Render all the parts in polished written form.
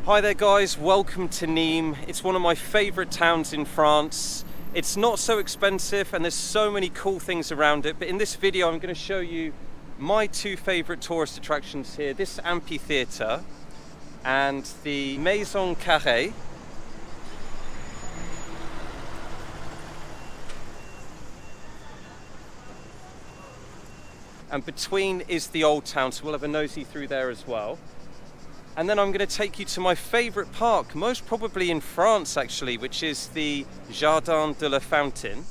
Hi there guys, welcome to Nîmes. It's one of my favourite towns in France. It's not so expensive and there's so many cool things around it, but in this video I'm going to show you my two favourite tourist attractions here. This amphitheater and the Maison Carrée. And between is the old town, so we'll have a nosy through there as well. And then I'm going to take you to my favourite park, most probably in France actually, which is the Jardins de la Fontaine.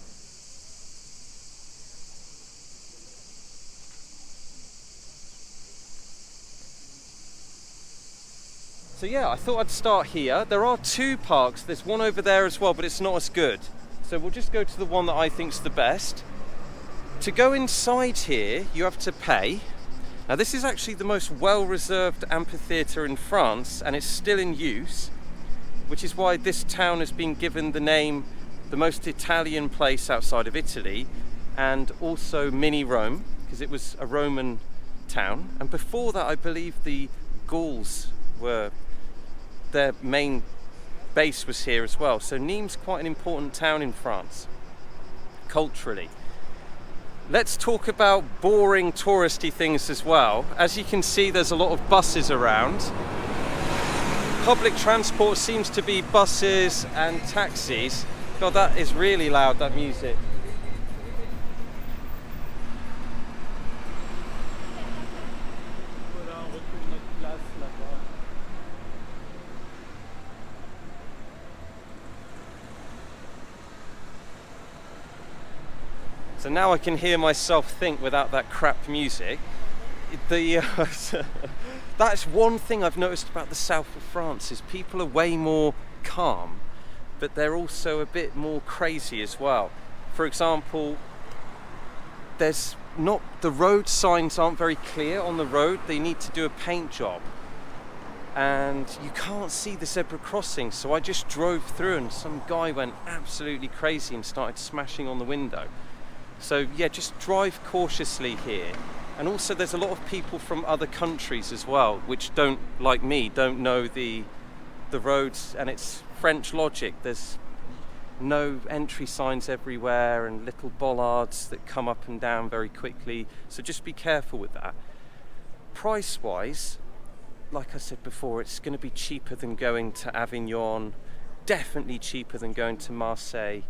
So yeah, I thought I'd start here. There are two parks, there's one over there as well, but it's not as good. So we'll just go to the one that I think's the best. To go inside here, you have to pay. Now this is actually the most well-reserved amphitheater in France and it's still in use, which is why this town has been given the name the most Italian place outside of Italy, and also mini Rome, because it was a Roman town. And before that I believe the Gauls were, their main base was here as well. So Nîmes is quite an important town in France, culturally. Let's talk about boring touristy things as well. As you can see, there's a lot of buses around. Public transport seems to be buses and taxis. God, that is really loud, that music. So now I can hear myself think without that crap music. That's one thing I've noticed about the south of France, is people are way more calm, but they're also a bit more crazy as well. For example, there's not, the road signs aren't very clear on the road. They need to do a paint job. And you can't see the zebra crossing, so I just drove through and some guy went absolutely crazy and started smashing on the window. So yeah, just drive cautiously here. And also there's a lot of people from other countries as well, which don't, like me, don't know the roads, and it's French logic. There's no entry signs everywhere and little bollards that come up and down very quickly. So just be careful with that. Price-wise, like I said before, it's going to be cheaper than going to Avignon, definitely cheaper than going to Marseille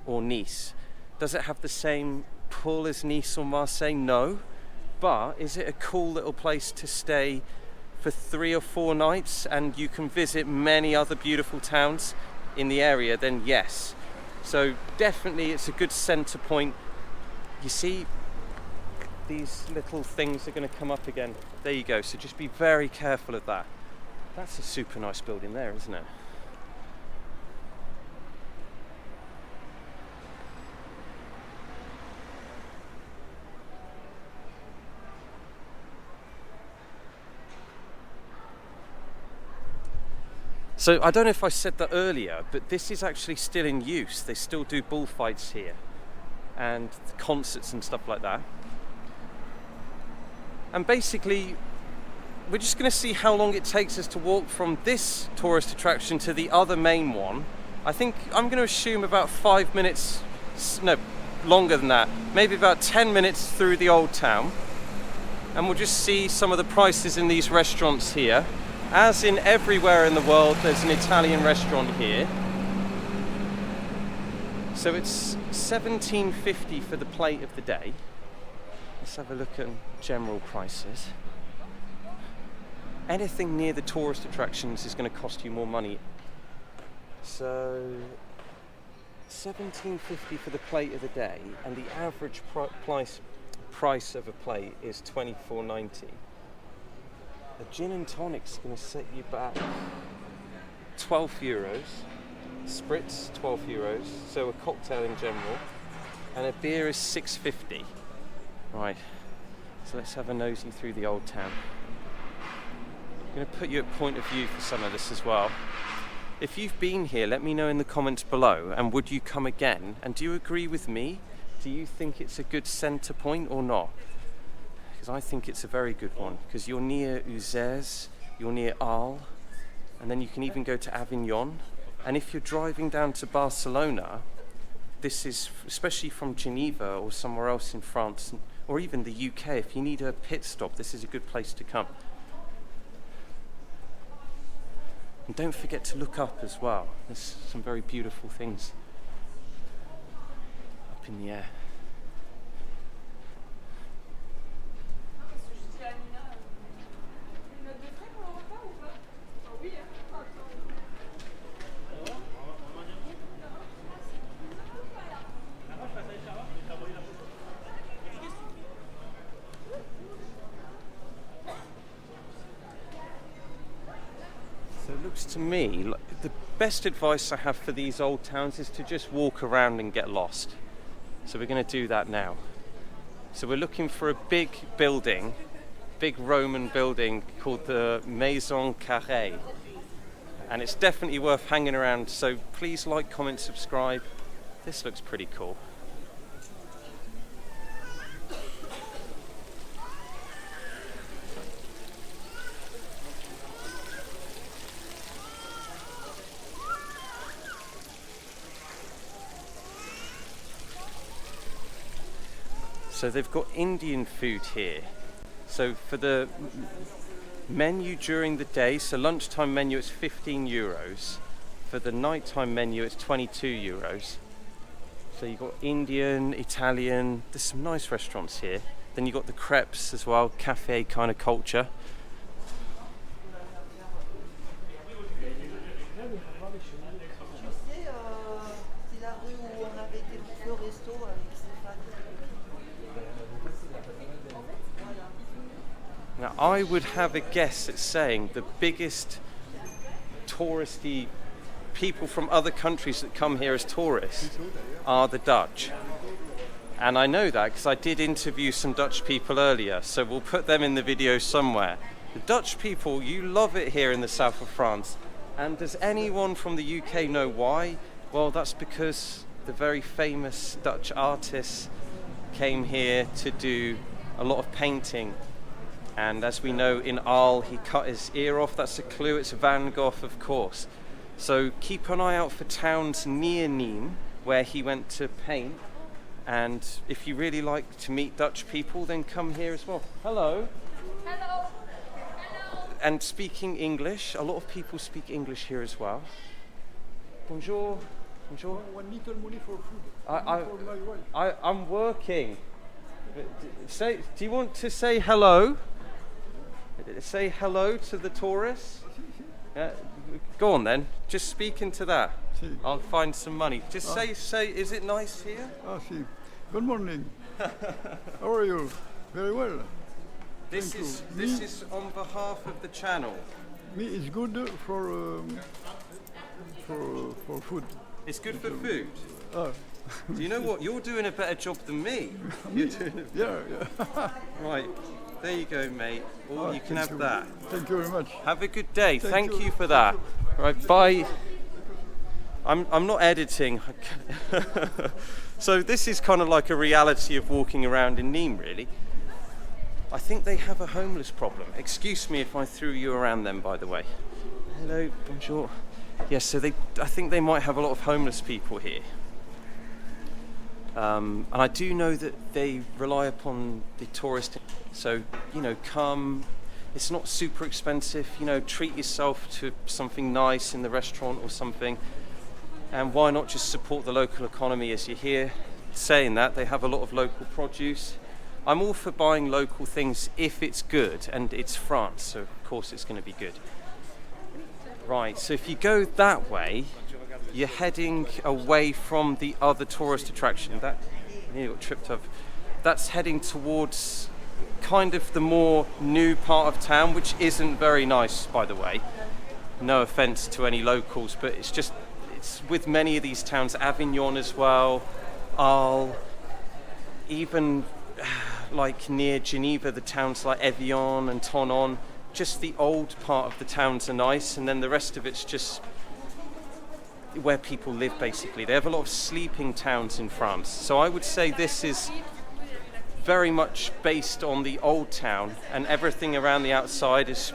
or Nice. Does it have the same pull as Nice or Marseille? No. But is it a cool little place to stay for 3 or 4 nights and you can visit many other beautiful towns in the area? Then yes. So definitely it's a good centre point. You see, these little things are going to come up again. There you go. So just be very careful of that. That's a super nice building there, isn't it? So I don't know if I said that earlier, but this is actually still in use. They still do bullfights here and concerts and stuff like that. And basically, we're just going to see how long it takes us to walk from this tourist attraction to the other main one. I think I'm going to assume about 5 minutes, no, longer than that, maybe about 10 minutes through the old town. And we'll just see some of the prices in these restaurants here. As in everywhere in the world, there's an Italian restaurant here. So it's $17.50 for the plate of the day. Let's have a look at general prices. Anything near the tourist attractions is going to cost you more money. So $17.50 for the plate of the day, and the average price of a plate is $24.90. A gin and tonic's going to set you back €12. Spritz, €12. So a cocktail in general. And a beer is $6.50. Right, so let's have a nosy through the old town. I'm going to put you at point of view for some of this as well. If you've been here, let me know in the comments below, and would you come again? And do you agree with me? Do you think it's a good centre point or not? Because I think it's a very good one, because you're near Uzès, you're near Arles, and then you can even go to Avignon. And if you're driving down to Barcelona, this is, especially from Geneva or somewhere else in France, or even the UK, if you need a pit stop, this is a good place to come. And don't forget to look up as well. There's some very beautiful things up in the air. So it looks to me like the best advice I have for these old towns is to just walk around and get lost. So we're going to do that now. So we're looking for a big building, big Roman building called the Maison Carrée. And it's definitely worth hanging around, so please like, comment, subscribe. This looks pretty cool. So they've got Indian food here. So for the menu during the day, so lunchtime menu it's 15 euros. For the nighttime menu it's 22 euros. So you've got Indian, Italian, there's some nice restaurants here. Then you've got the crepes as well, cafe kind of culture. Now, I would have a guess at saying the biggest touristy people from other countries that come here as tourists are the Dutch. And I know that because I did interview some Dutch people earlier, so we'll put them in the video somewhere. The Dutch people, you love it here in the south of France. And does anyone from the UK know why? Well, that's because the very famous Dutch artists came here to do a lot of painting. And as we know, in Arles, he cut his ear off. That's a clue. It's Van Gogh, of course. So keep an eye out for towns near Nîmes where he went to paint. And if you really like to meet Dutch people, then come here as well. Hello. Hello. Hello. And speaking English, a lot of people speak English here as well. Bonjour. Bonjour. One little money for food. I'm working. Do you want to say hello? Say hello to the tourists. Go on then. Just speak into that. Si. I'll find some money. Just say. Is it nice here? Si. Good morning. How are you? Very well. This is on behalf of the channel. Me is good for food. It's good for food. Ah. Do you know what? You're doing a better job than me. You're doing Yeah. Right. There you go, mate. You can have that. Thank you very much. Have a good day. Thank you. you for that. Right, bye. I'm not editing. So this is kind of like a reality of walking around in Nîmes, really. I think they have a homeless problem. Excuse me if I threw you around them, by the way. Hello, bonjour. Yes, so I think they might have a lot of homeless people here. And I do know that they rely upon the tourist. So, come. It's not super expensive. Treat yourself to something nice in the restaurant or something. And why not just support the local economy as you're here? Saying that, they have a lot of local produce. I'm all for buying local things if it's good, and it's France, so of course it's going to be good. Right, so if you go that way, you're heading away from the other tourist attraction. That nearly got tripped up. That's heading towards kind of the more new part of town, which isn't very nice, by the way. No offence to any locals, but it's with many of these towns, Avignon as well, Arles, even like near Geneva, the towns like Evian and Tonon, just the old part of the towns are nice, and then the rest of it's just where people live, basically. They have a lot of sleeping towns in France. So I would say this is very much based on the old town, and everything around the outside is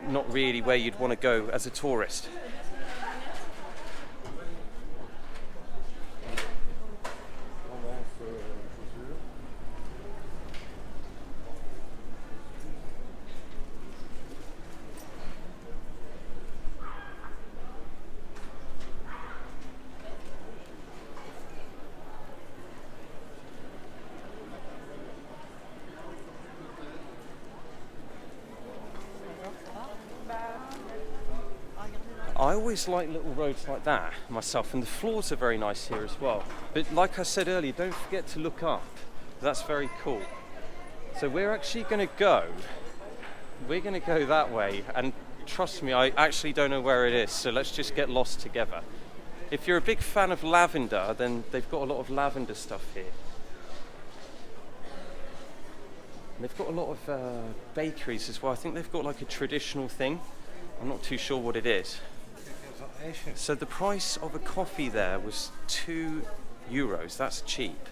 not really where you'd want to go as a tourist. I always like little roads like that myself, and the floors are very nice here as well. But like I said earlier, don't forget to look up. That's very cool. So we're actually going to go that way, and trust me, I actually don't know where it is, so let's just get lost together. If you're a big fan of lavender, then they've got a lot of lavender stuff here. And they've got a lot of bakeries as well. I think they've got like a traditional thing. I'm not too sure what it is. So the price of a coffee there was €2. That's cheap.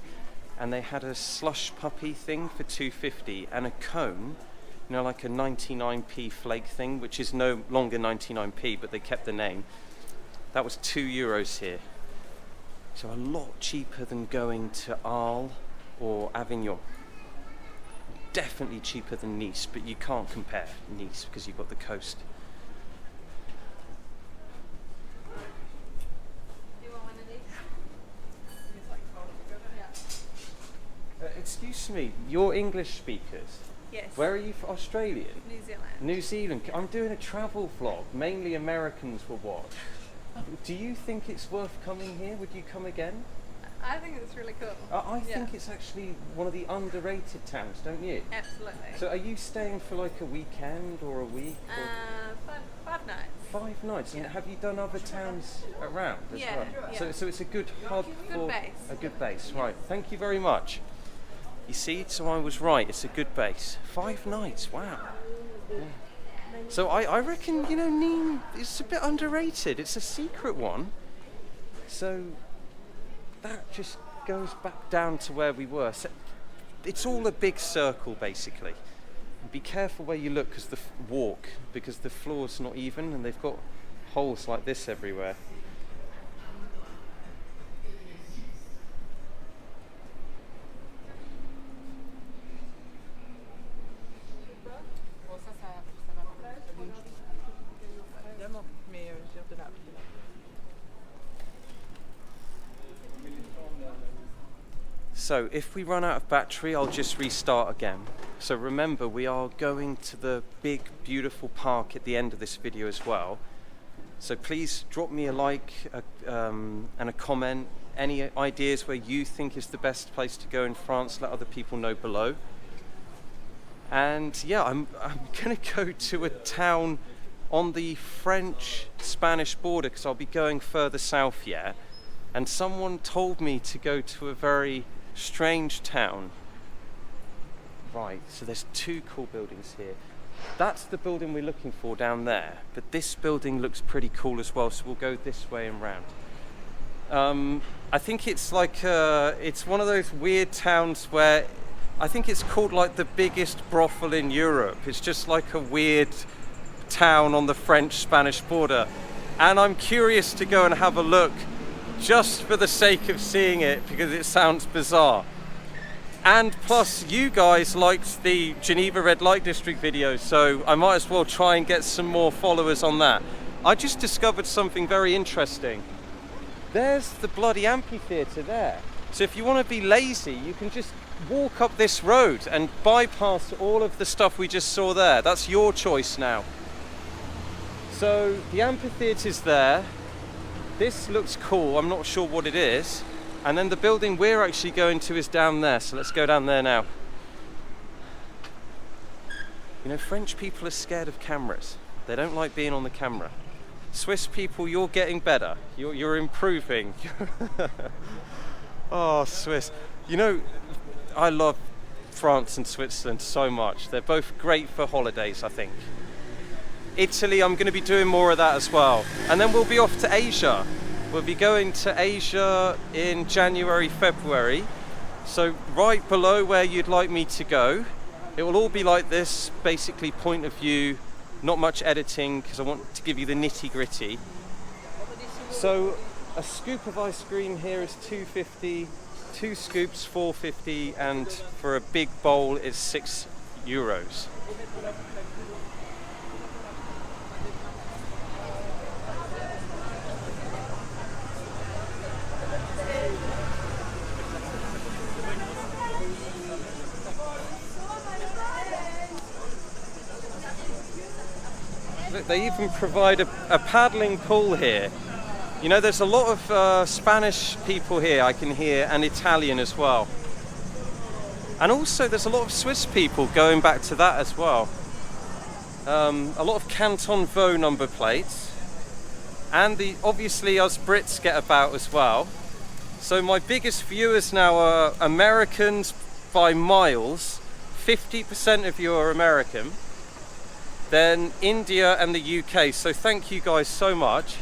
And they had a slush puppy thing for $2.50 and a cone, you know, like a 99p flake thing, which is no longer 99p, but they kept the name. That was €2 here. So a lot cheaper than going to Arles or Avignon. Definitely cheaper than Nice, but you can't compare Nice because you've got the coast. Excuse me, you're English speakers? Yes. Where are you from? Australian? New Zealand. New Zealand. I'm doing a travel vlog. Mainly Americans will watch. Do you think it's worth coming here? Would you come again? I think it's really cool. I think it's actually one of the underrated towns, don't you? Absolutely. So are you staying for like a weekend or a week? Or? 5 nights. 5 nights. And have you done other towns around as Yeah, well? yeah. So it's a good hub for base. a good base. Right. Thank you very much. You see, so I was right. It's a good base. 5 nights. Wow. Yeah. So I reckon, you know, Nîmes is a bit underrated. It's a secret one. So that just goes back down to where we were. So it's all a big circle, basically. Be careful where you look because because the floor's not even, and they've got holes like this everywhere. So if we run out of battery, I'll just restart again. So remember, we are going to the big, beautiful park at the end of this video as well. So please drop me a like and a comment. Any ideas where you think is the best place to go in France, let other people know below. And yeah, I'm gonna go to a town on the French-Spanish border because I'll be going further south yet. And someone told me to go to a very strange town. Right, so there's 2 cool buildings here. That's the building we're looking for down there, but this building looks pretty cool as well, so we'll go this way and round. I think it's like it's one of those weird towns where I think it's called like the biggest brothel in Europe. It's just like a weird town on the French-Spanish border, and I'm curious to go and have a look just for the sake of seeing it because it sounds bizarre. And plus you guys liked the Geneva Red Light District video, so I might as well try and get some more followers on that. I just discovered something very interesting. There's the bloody amphitheater there. So if you want to be lazy, you can just walk up this road and bypass all of the stuff we just saw there. That's your choice now. So the amphitheater's there. This looks cool, I'm not sure what it is. And then the building we're actually going to is down there, so let's go down there now. You know, French people are scared of cameras. They don't like being on the camera. Swiss people, you're getting better. You're improving. Oh, Swiss. You know, I love France and Switzerland so much. They're both great for holidays, I think. Italy, I'm going to be doing more of that as well. And then we'll be off to Asia. We'll be going to Asia in January, February. So right below where you'd like me to go, it will all be like this, basically point of view Not much editing because I want to give you the nitty gritty. So a scoop of ice cream here is $2.50, 2 scoops $4.50, and for a big bowl it's €6. Look, they even provide a paddling pool here. You know, there's a lot of Spanish people here I can hear, and Italian as well. And also there's a lot of Swiss people going back to that as well. A lot of Canton Vaud number plates. And obviously us Brits get about as well. So my biggest viewers now are Americans by miles. 50% of you are American. Then India and the UK. So thank you guys so much.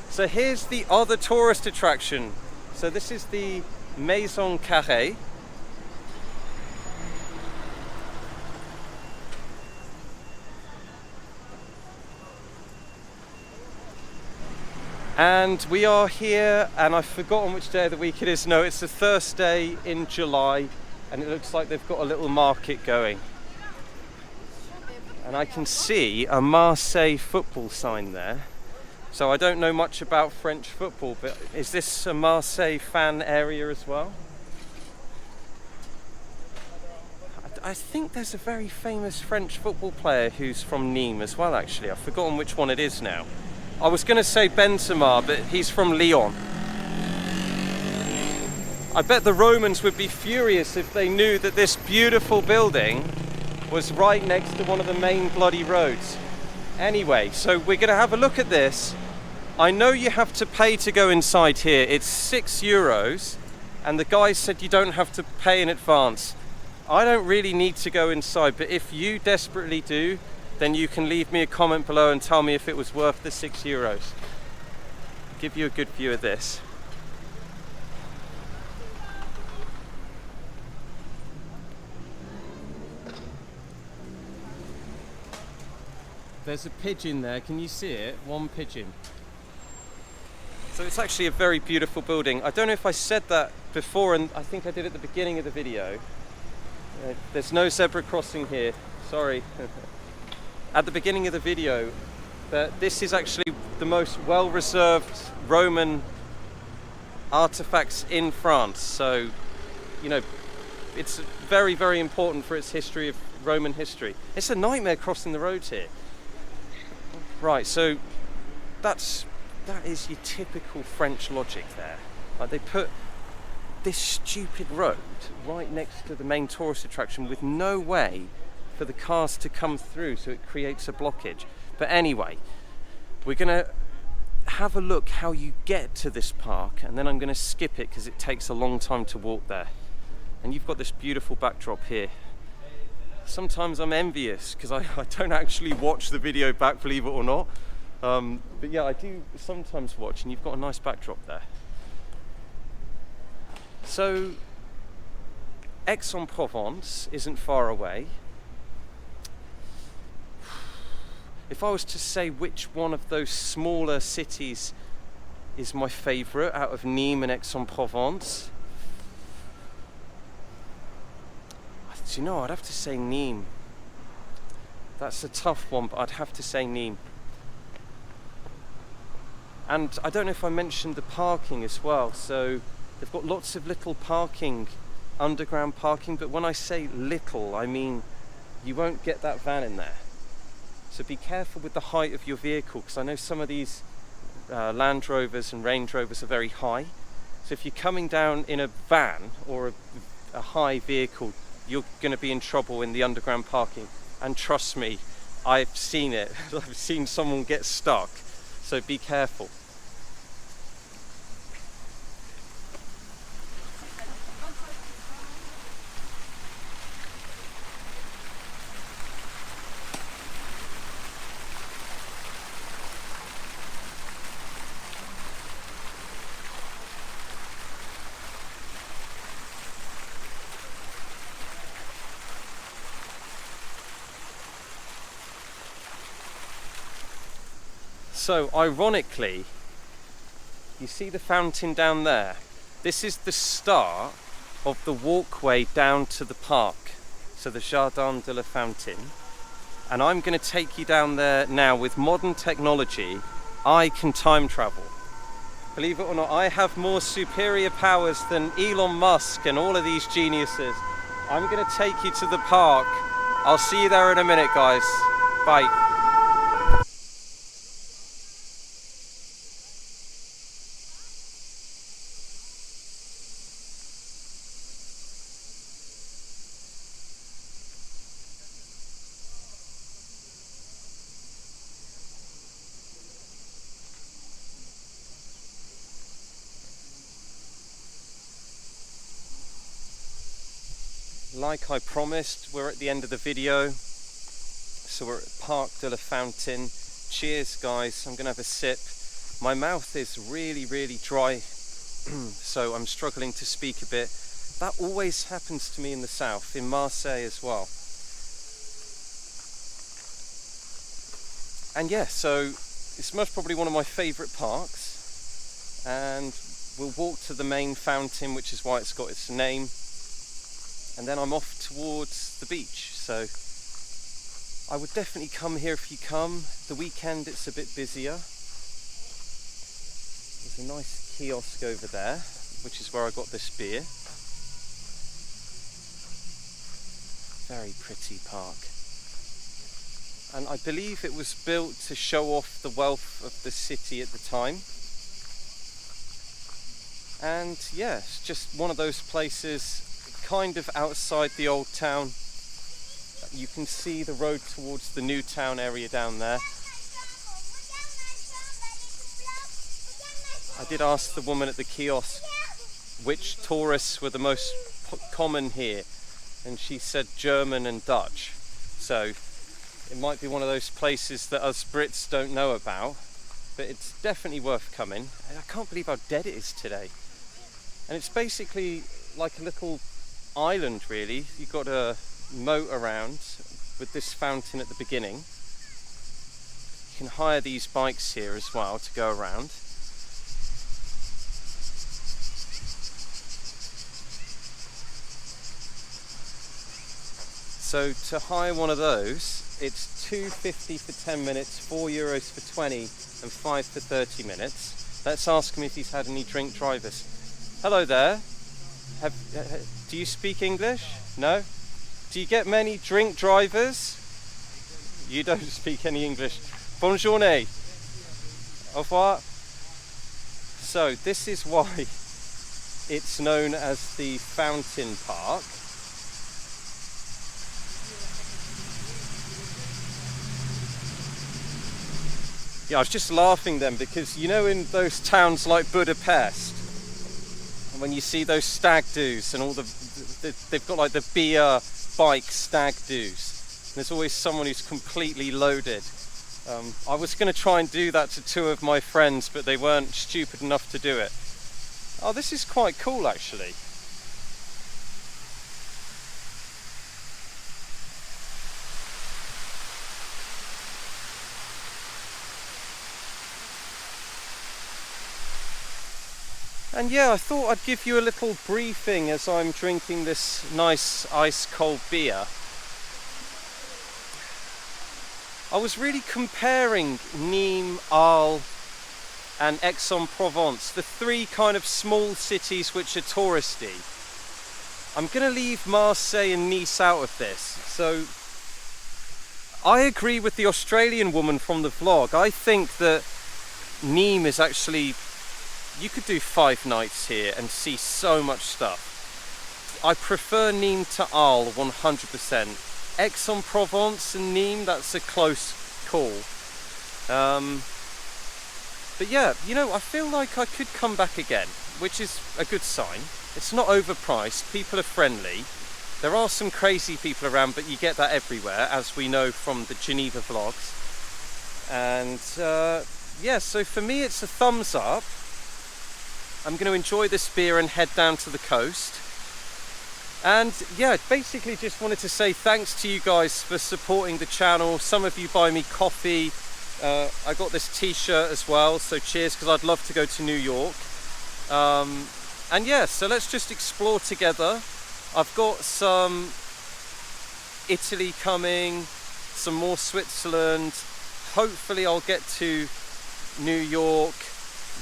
So here's the other tourist attraction. So this is the Maison Carrée. And we are here, and I've forgotten which day of the week it is. No, it's the Thursday in July, and it looks like they've got a little market going. And I can see a Marseille football sign there. So I don't know much about French football, but is this a Marseille fan area as well? I think there's a very famous French football player who's from Nîmes as well, actually. I've forgotten which one it is now. I was going to say Benzema, but he's from Lyon. I bet the Romans would be furious if they knew that this beautiful building was right next to one of the main bloody roads. Anyway, so we're going to have a look at this. I know you have to pay to go inside here. It's €6, and the guy said you don't have to pay in advance. I don't really need to go inside, but if you desperately do, then you can leave me a comment below and tell me if it was worth the €6. Give you a good view of this. There's a pigeon there, can you see it? One pigeon. So it's actually a very beautiful building. I don't know if I said that before, and I think I did at the beginning of the video. There's no zebra crossing here, sorry. At the beginning of the video, that this is actually the most well-reserved Roman artifacts in France. So, you know, it's very, very important for its history of Roman history. It's a nightmare crossing the roads here. Right, so that is your typical French logic there. Like, they put this stupid road right next to the main tourist attraction with no way for the cars to come through, so it creates a blockage. But anyway, we're gonna have a look how you get to this park, and then I'm gonna skip it because it takes a long time to walk there. And you've got this beautiful backdrop here. Sometimes I'm envious because I don't actually watch the video back, believe it or not. But yeah, I do sometimes watch, and you've got a nice backdrop there. So, Aix-en-Provence isn't far away. If I was to say which one of those smaller cities is my favourite out of Nîmes and Aix-en-Provence, do you know, I'd have to say Nîmes. That's a tough one, but I'd have to say Nîmes. And I don't know if I mentioned the parking as well. So they've got lots of little parking, underground parking, but when I say little, I mean you won't get that van in there. So be careful with the height of your vehicle, because I know some of these Land Rovers and Range Rovers are very high. So if you're coming down in a van or a high vehicle, you're going to be in trouble in the underground parking. And trust me, I've seen it. I've seen someone get stuck. So be careful. So ironically, you see the fountain down there? This is the start of the walkway down to the park. So the Jardins de la Fontaine. And I'm going to take you down there now. With modern technology, I can time travel. Believe it or not, I have more superior powers than Elon Musk and all of these geniuses. I'm going to take you to the park. I'll see you there in a minute, guys. Bye. Like I promised, we're at the end of the video. So we're at Parc de la Fontaine. Cheers, guys. I'm gonna have a sip. My mouth is really dry, so I'm struggling to speak a bit. That always happens to me in the south, in Marseille as well. And yeah, so it's most probably one of my favourite parks, and we'll walk to the main fountain, which is why it's got its name. And then I'm off towards the beach. So I would definitely come here if you come. The weekend it's a bit busier. There's a nice kiosk over there, which is where I got this beer. Very pretty park. And I believe it was built to show off the wealth of the city at the time. And yeah, it's just one of those places kind of outside the old town. You can see the road towards the new town area down there. I did ask the woman at the kiosk which tourists were the most common here, and she said German and Dutch. So it might be one of those places that us Brits don't know about, but it's definitely worth coming. And I can't believe how dead it is today. And it's basically like a little island, really. You've got a moat around with this fountain at the beginning. You can hire these bikes here as well to go around. So to hire one of those, it's €2.50 for 10 minutes, €4 for 20, and €5 for 30 minutes. Let's ask him if he's had any drink drivers. Hello there. Do you speak English? No? Do you get many drink drivers? You don't speak any English. Bonne journée. Au revoir. So this is why it's known as the Fountain Park. Yeah, I was just laughing then because you know in those towns like Budapest, when you see those stag do's and all they've got like the beer bike stag do's, there's always someone who's completely loaded. I was going to try and do that to two of my friends, but they weren't stupid enough to do it. Oh, this is quite cool actually. And yeah, I thought I'd give you a little briefing as I'm drinking this nice ice cold beer. I was really comparing Nîmes, Arles and Aix-en-Provence, the three kind of small cities which are touristy. I'm going to leave Marseille and Nice out of this. So I agree with the Australian woman from the vlog. I think that Nîmes is actually, you could do 5 nights here and see so much stuff. I prefer Nîmes to Arles 100%. Aix-en-Provence and Nîmes, that's a close call. But yeah, you know, I feel like I could come back again, which is a good sign. It's not overpriced, people are friendly. There are some crazy people around, but you get that everywhere, as we know from the Geneva vlogs. And yeah, so for me it's a thumbs up. I'm going to enjoy this beer and head down to the coast. And yeah, basically just wanted to say thanks to you guys for supporting the channel. Some of you buy me coffee, I got this t-shirt as well, so cheers, because I'd love to go to New York. And yeah, so let's just explore together. I've got some Italy coming, some more Switzerland. Hopefully I'll get to New York.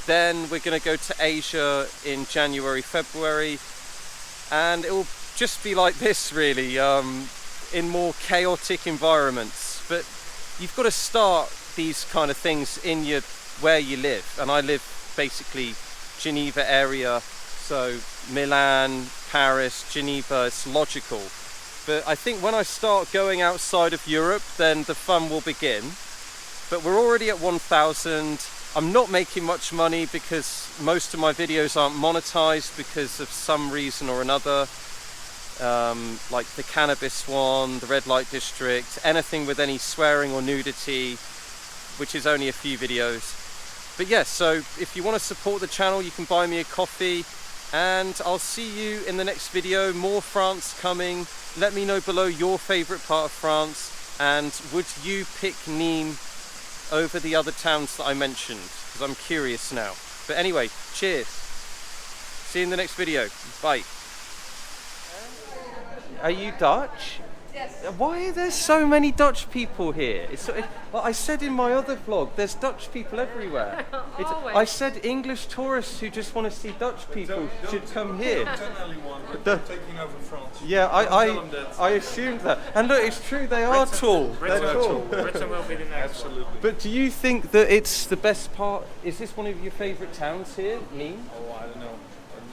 Then we're going to go to Asia in January, February. And it will just be like this really, in more chaotic environments. But you've got to start these kind of things in where you live. And I live basically Geneva area. So Milan, Paris, Geneva, it's logical. But I think when I start going outside of Europe, then the fun will begin. But we're already at 1,000. I'm not making much money because most of my videos aren't monetized because of some reason or another. Like the cannabis one, the red light district, anything with any swearing or nudity, which is only a few videos. But yes, so if you want to support the channel, you can buy me a coffee. And I'll see you in the next video. More France coming. Let me know below your favorite part of France, and would you pick Nîmes over the other towns that I mentioned, because I'm curious now. But anyway, cheers. See you in the next video. Bye. Are you Dutch? Yes. Why are there so many Dutch people here? Like I said in my other vlog, there's Dutch people everywhere. Always. I said English tourists who just want to see Dutch people should come here. Tell anyone, we're taking over France. Yeah, Tell them that. I assumed that. And look, it's true, they are tall. They're tall. Britain will be the next. Absolutely. But do you think that it's the best part? Is this one of your favourite towns here, Nîmes? Oh, I don't know.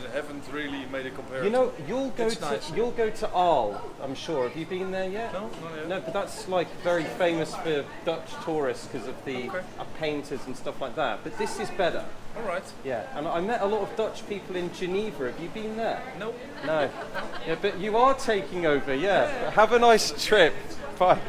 I haven't really made a comparison. You know, you'll go to Arles, I'm sure. Have you been there yet? No, not yet. No, but that's like very famous for Dutch tourists because of the painters and stuff like that. But this is better. All right. Yeah, and I met a lot of Dutch people in Geneva. Have you been there? Nope. No. Yeah, but you are taking over, yeah. Have a nice trip. Bye.